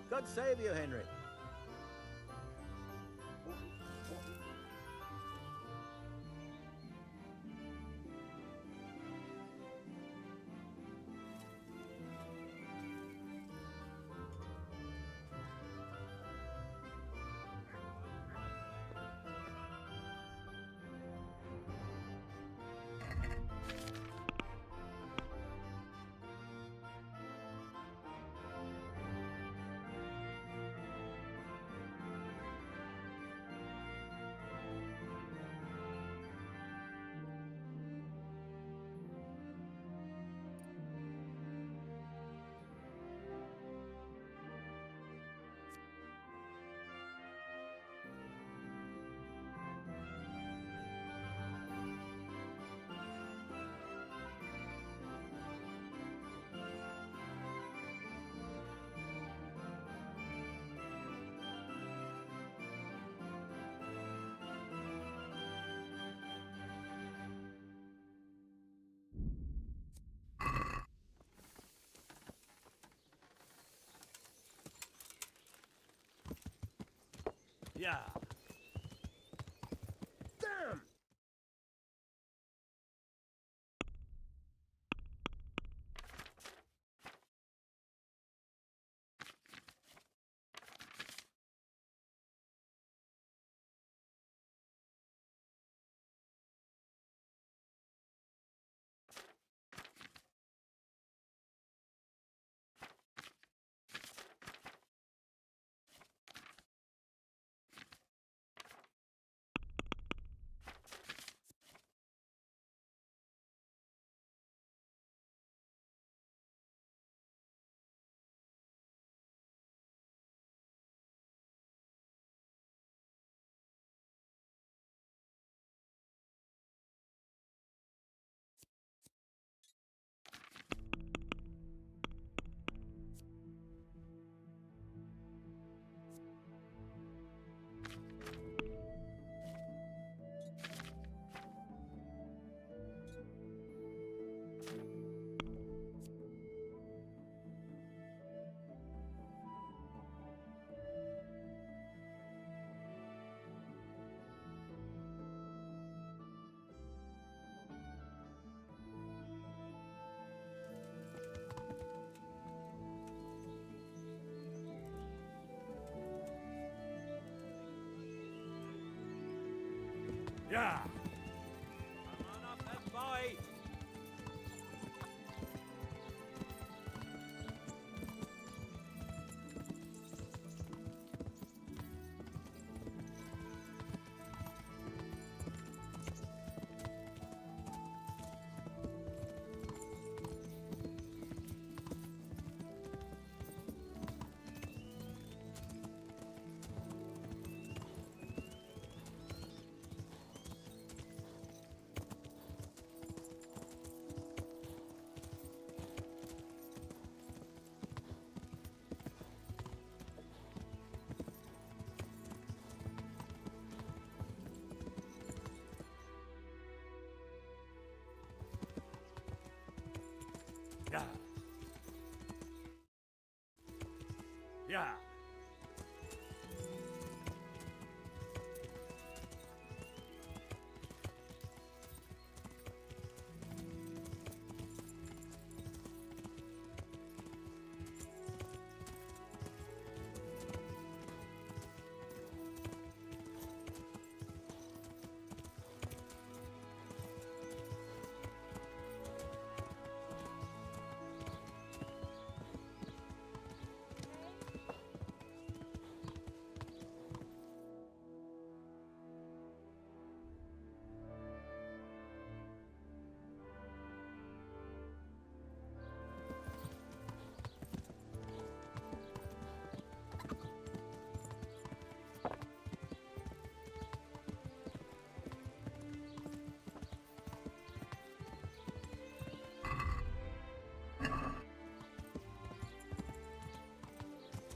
God save you, Henry. Yeah. Damn! Yeah. Come on up and boy. Yeah. Yeah.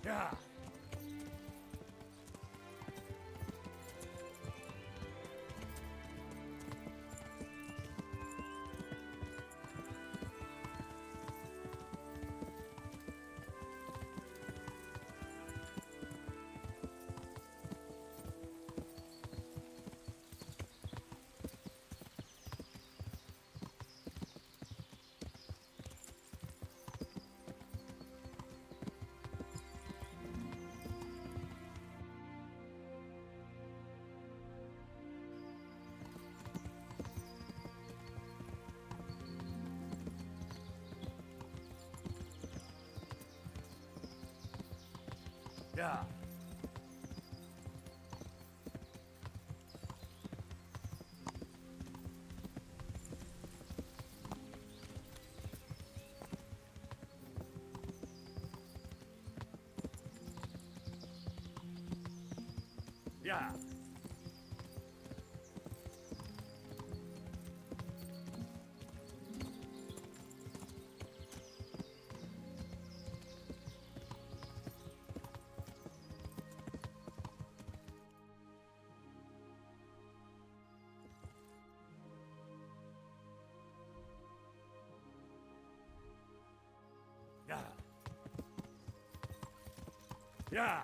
Yeah. Yeah. Yeah. Yeah. Yeah.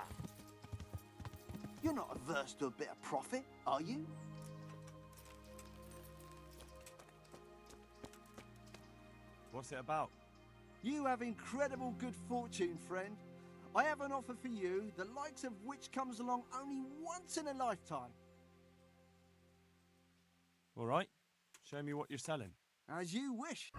You're not averse to a bit of profit, are you? What's it about? You have incredible good fortune, friend. I have an offer for you, the likes of which comes along only once in a lifetime. All right. Show me what you're selling. As you wish.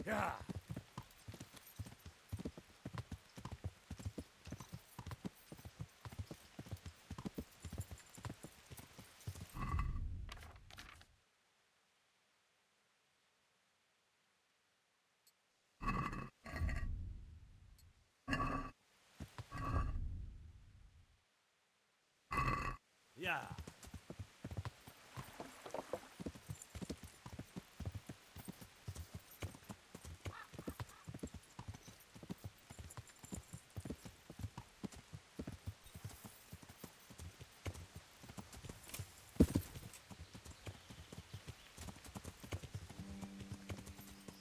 Yeah. Yeah.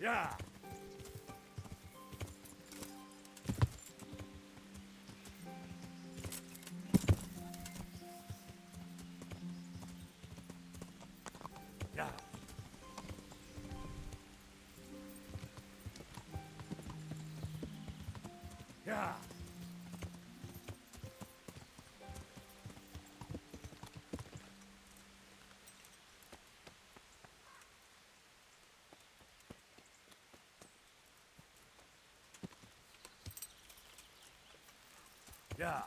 Yeah. Yeah. Yeah. Yeah.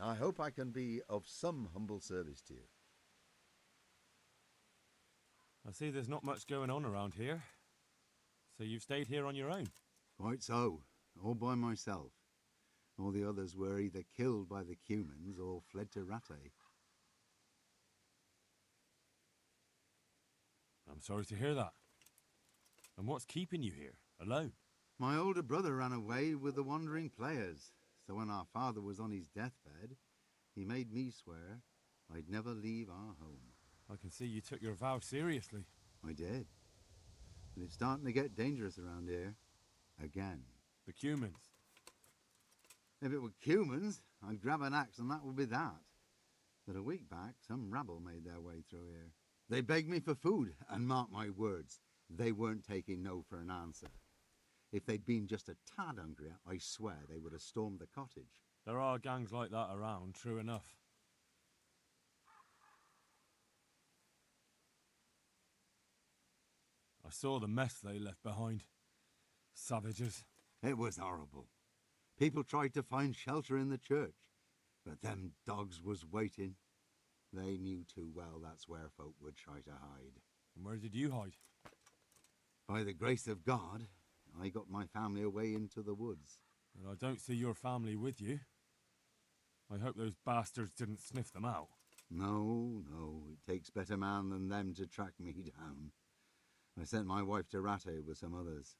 I hope I can be of some humble service to you. I see there's not much going on around here. So you've stayed here on your own? Quite so, all by myself. All the others were either killed by the Cumans or fled to Rattay. I'm sorry to hear that. And what's keeping you here, alone? My older brother ran away with the wandering players, so when our father was on his deathbed, he made me swear I'd never leave our home. I can see you took your vow seriously. I did. And it's starting to get dangerous around here. Again. The Cumans. If it were Cumans, I'd grab an axe and that would be that. But a week back, some rabble made their way through here. They begged me for food, and mark my words, they weren't taking no for an answer. If they'd been just a tad hungrier, I swear they would have stormed the cottage. There are gangs like that around, true enough. I saw the mess they left behind. Savages. It was horrible. People tried to find shelter in the church, but them dogs was waiting. They knew too well that's where folk would try to hide. And where did you hide? By the grace of God, I got my family away into the woods. But I don't see your family with you. I hope those bastards didn't sniff them out. No, no, it takes better man than them to track me down. I sent my wife to Ratto with some others.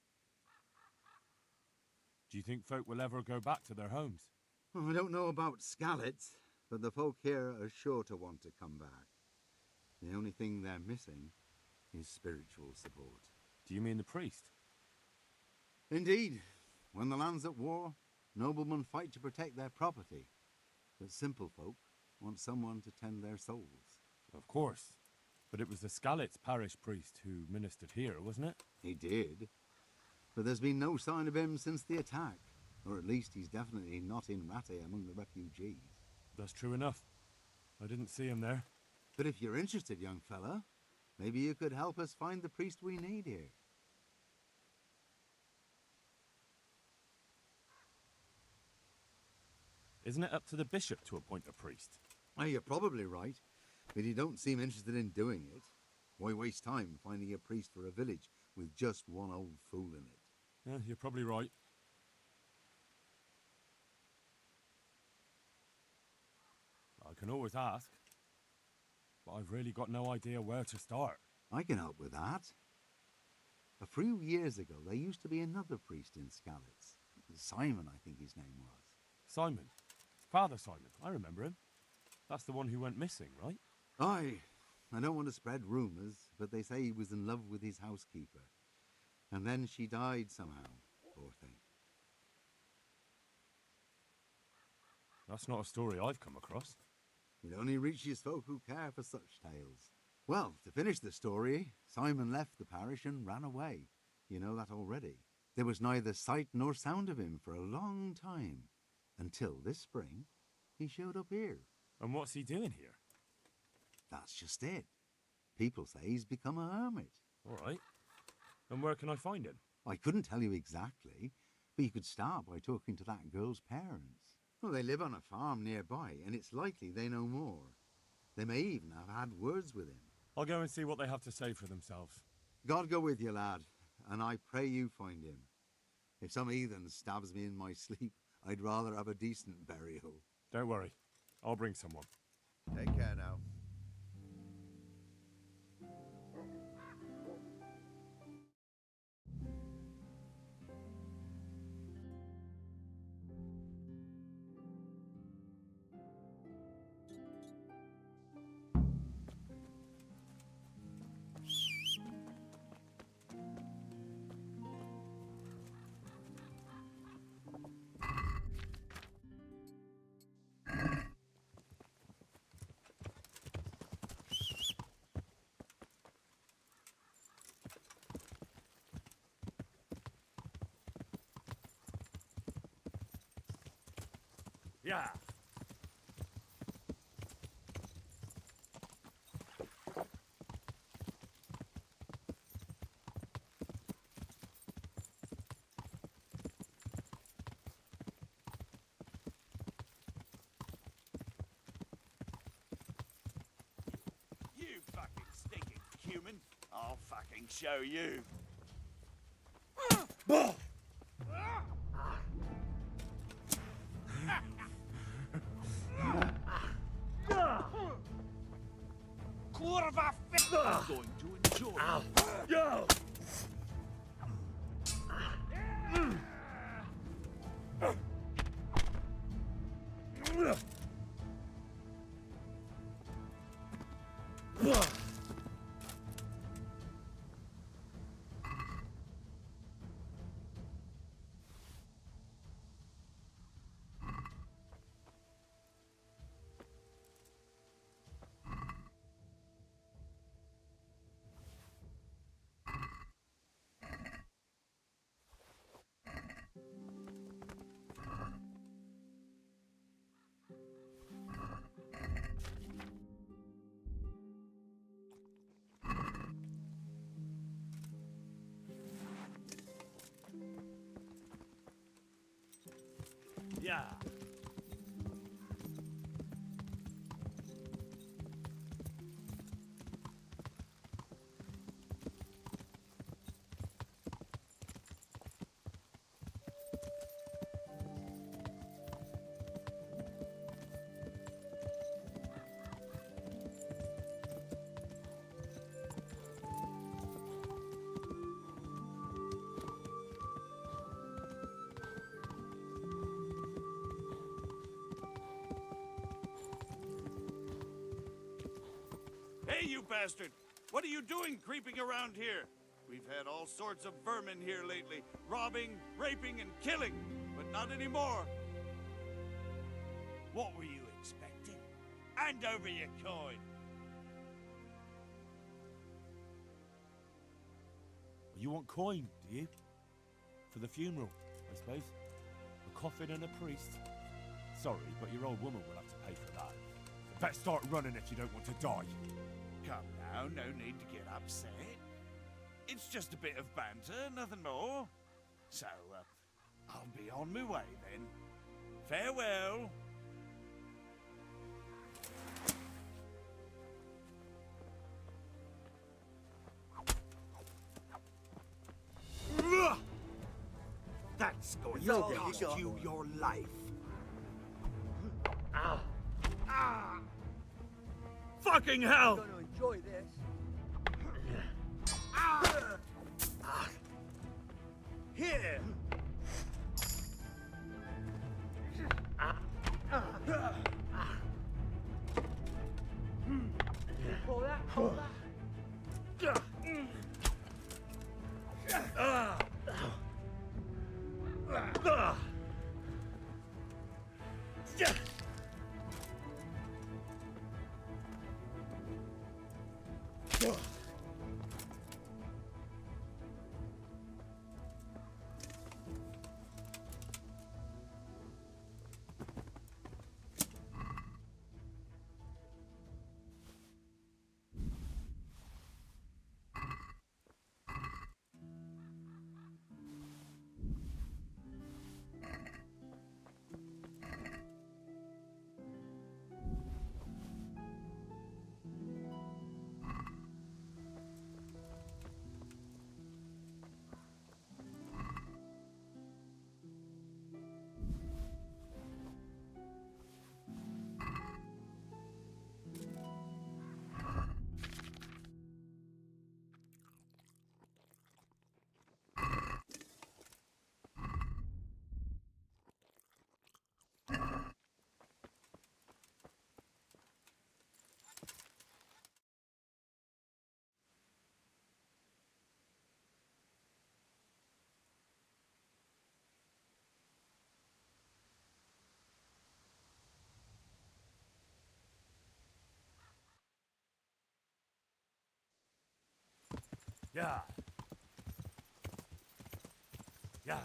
Do you think folk will ever go back to their homes? Well, I don't know about Skalitz, but the folk here are sure to want to come back. The only thing they're missing is spiritual support. Do you mean the priest? Indeed. When the land's at war, noblemen fight to protect their property. But simple folk want someone to tend their souls. Of course. But it was the Skalitz parish priest who ministered here, wasn't it? He did. But there's been no sign of him since the attack. Or at least he's definitely not in Rattay among the refugees. That's true enough. I didn't see him there. But if you're interested, young fella, maybe you could help us find the priest we need here. Isn't it up to the bishop to appoint a priest? Oh, you're probably right, but you don't seem interested in doing it. Why waste time finding a priest for a village with just one old fool in it? Yeah, you're probably right. I can always ask, but I've really got no idea where to start. I can help with that. A few years ago, there used to be another priest in Skalitz. Simon, I think his name was. Simon. Father Simon, I remember him. That's the one who went missing, right? Aye. I don't want to spread rumours, but they say he was in love with his housekeeper. And then she died somehow, poor thing. That's not a story I've come across. It only reaches folk who care for such tales. Well, to finish the story, Simon left the parish and ran away. You know that already. There was neither sight nor sound of him for a long time. Until this spring, he showed up here. And what's he doing here? That's just it. People say he's become a hermit. All right. And where can I find him? I couldn't tell you exactly, but you could start by talking to that girl's parents. Well, they live on a farm nearby, and it's likely they know more. They may even have had words with him. I'll go and see what they have to say for themselves. God go with you, lad, and I pray you find him. If some heathen stabs me in my sleep, I'd rather have a decent burial. Don't worry. I'll bring someone. Take care now. Yeah. You fucking stinking human. I'll fucking show you. Kurwa fit! I'm going to enjoy it. Yo! you bastard! What are you doing creeping around here? We've had all sorts of vermin here lately. Robbing, raping, and killing. But not anymore. What were you expecting? Hand over your coin. You want coin, do you? For the funeral, I suppose. A coffin and a priest. Sorry, but your old woman will have to pay for that. So better start running if you don't want to die. Come now, no need to get upset. It's just a bit of banter, nothing more. So, I'll be on my way then. Farewell. That's going to cost you your life. Fucking hell! Gonna enjoy this. Here! Pull that, pull that. Yeah. Yeah.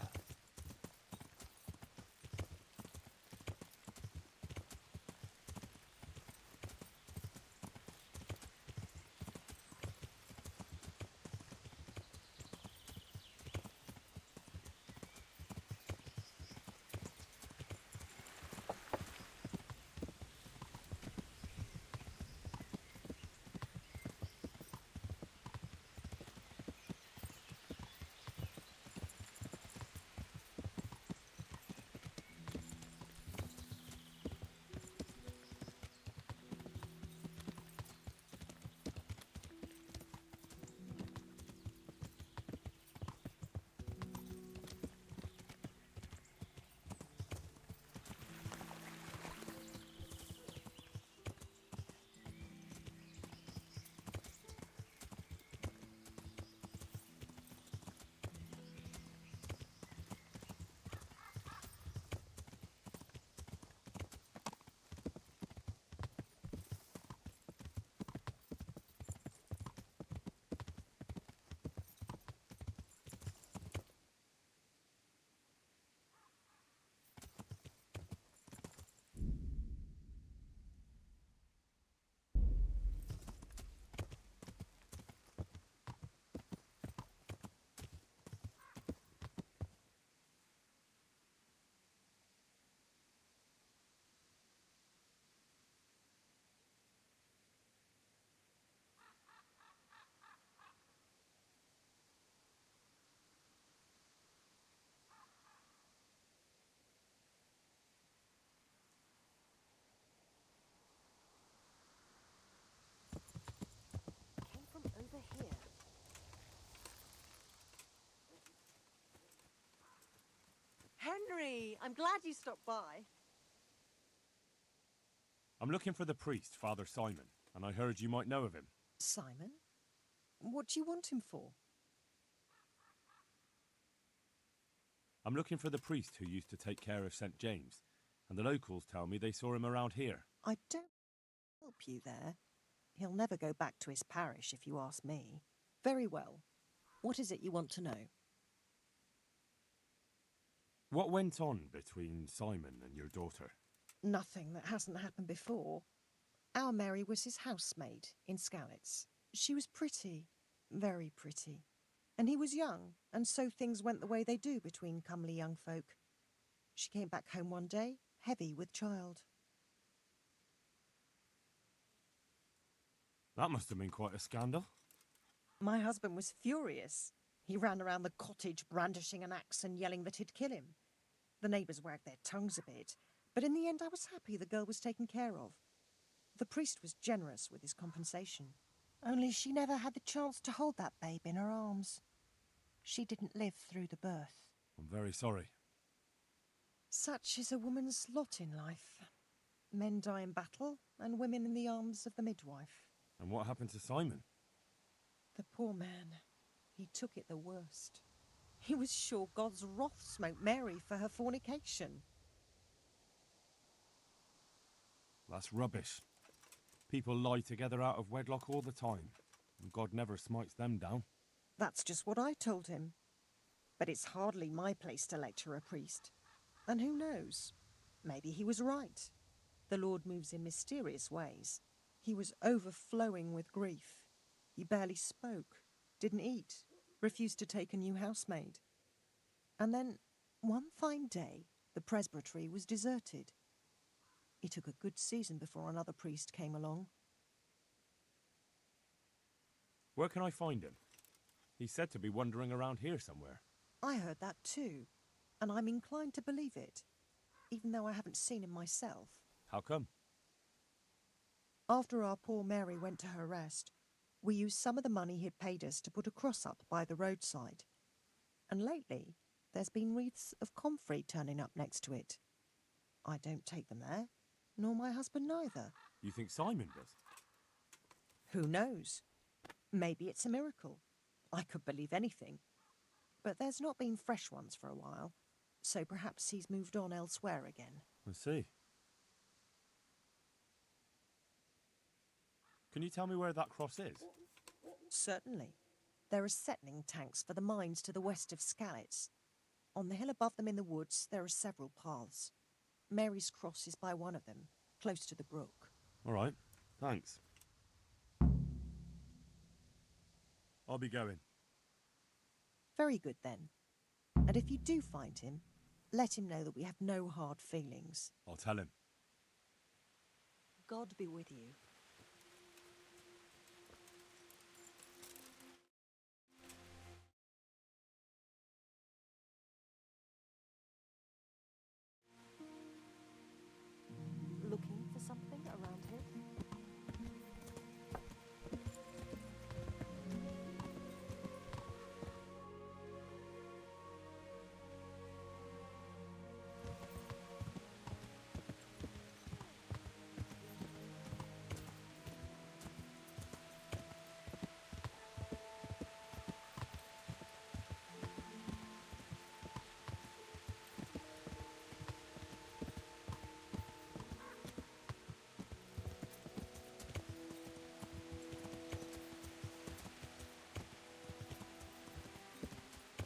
Came from over here. Henry, I'm glad you stopped by. I'm looking for the priest, Father Simon, and I heard you might know of him. Simon? What do you want him for? I'm looking for the priest who used to take care of St. James, and the locals tell me they saw him around here. I don't help you there. He'll never go back to his parish, if you ask me. Very well. What is it you want to know? What went on between Simon and your daughter? Nothing that hasn't happened before. Our Mary was his housemaid in Skalitz. She was pretty, very pretty. And he was young, and so things went the way they do between comely young folk. She came back home one day, heavy with child. That must have been quite a scandal. My husband was furious. He ran around the cottage brandishing an axe and yelling that he'd kill him. The neighbours wagged their tongues a bit, but in the end I was happy the girl was taken care of. The priest was generous with his compensation. Only she never had the chance to hold that babe in her arms. She didn't live through the birth. I'm very sorry. Such is a woman's lot in life. Men die in battle, and women in the arms of the midwife. And what happened to Simon? The poor man, he took it the worst. He was sure God's wrath smote Mary for her fornication. That's rubbish. People lie together out of wedlock all the time, and God never smites them down. That's just what I told him. But it's hardly my place to lecture a priest. And who knows? Maybe he was right. The Lord moves in mysterious ways. He was overflowing with grief. He barely spoke, didn't eat, refused to take a new housemaid. And then, one fine day, the presbytery was deserted. It took a good season before another priest came along. Where can I find him? He's said to be wandering around here somewhere. I heard that too, and I'm inclined to believe it, even though I haven't seen him myself. How come? After our poor Mary went to her rest, we used some of the money he'd paid us to put a cross up by the roadside. And lately, there's been wreaths of comfrey turning up next to it. I don't take them there, nor my husband neither. You think Simon does? Who knows? Maybe it's a miracle. I could believe anything. But there's not been fresh ones for a while, so perhaps he's moved on elsewhere again. I see. Can you tell me where that cross is? Certainly. There are settling tanks for the mines to the west of Skalitz. On the hill above them in the woods, there are several paths. Mary's cross is by one of them, close to the brook. All right, thanks. I'll be going. Very good, then. And if you do find him, let him know that we have no hard feelings. I'll tell him. God be with you. Looking for something around here?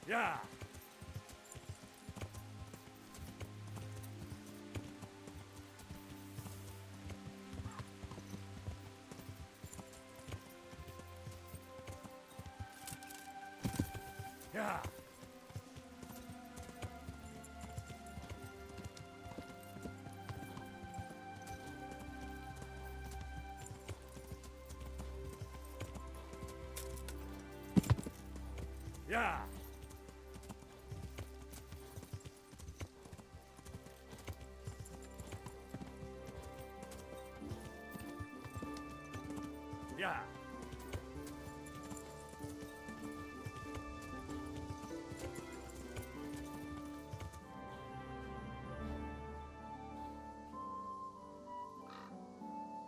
Yeah! Yeah! Yeah! Yeah!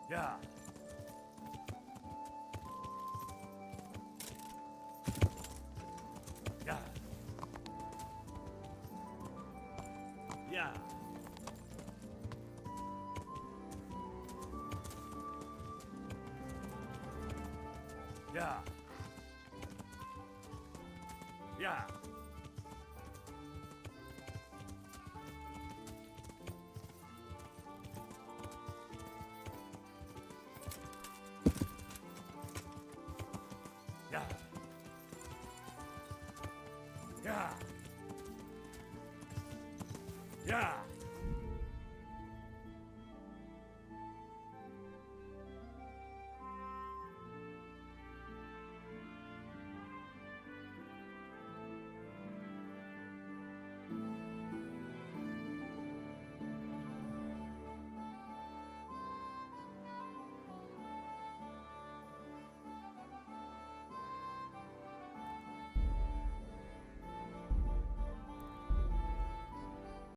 Yeah! Yeah. Yeah.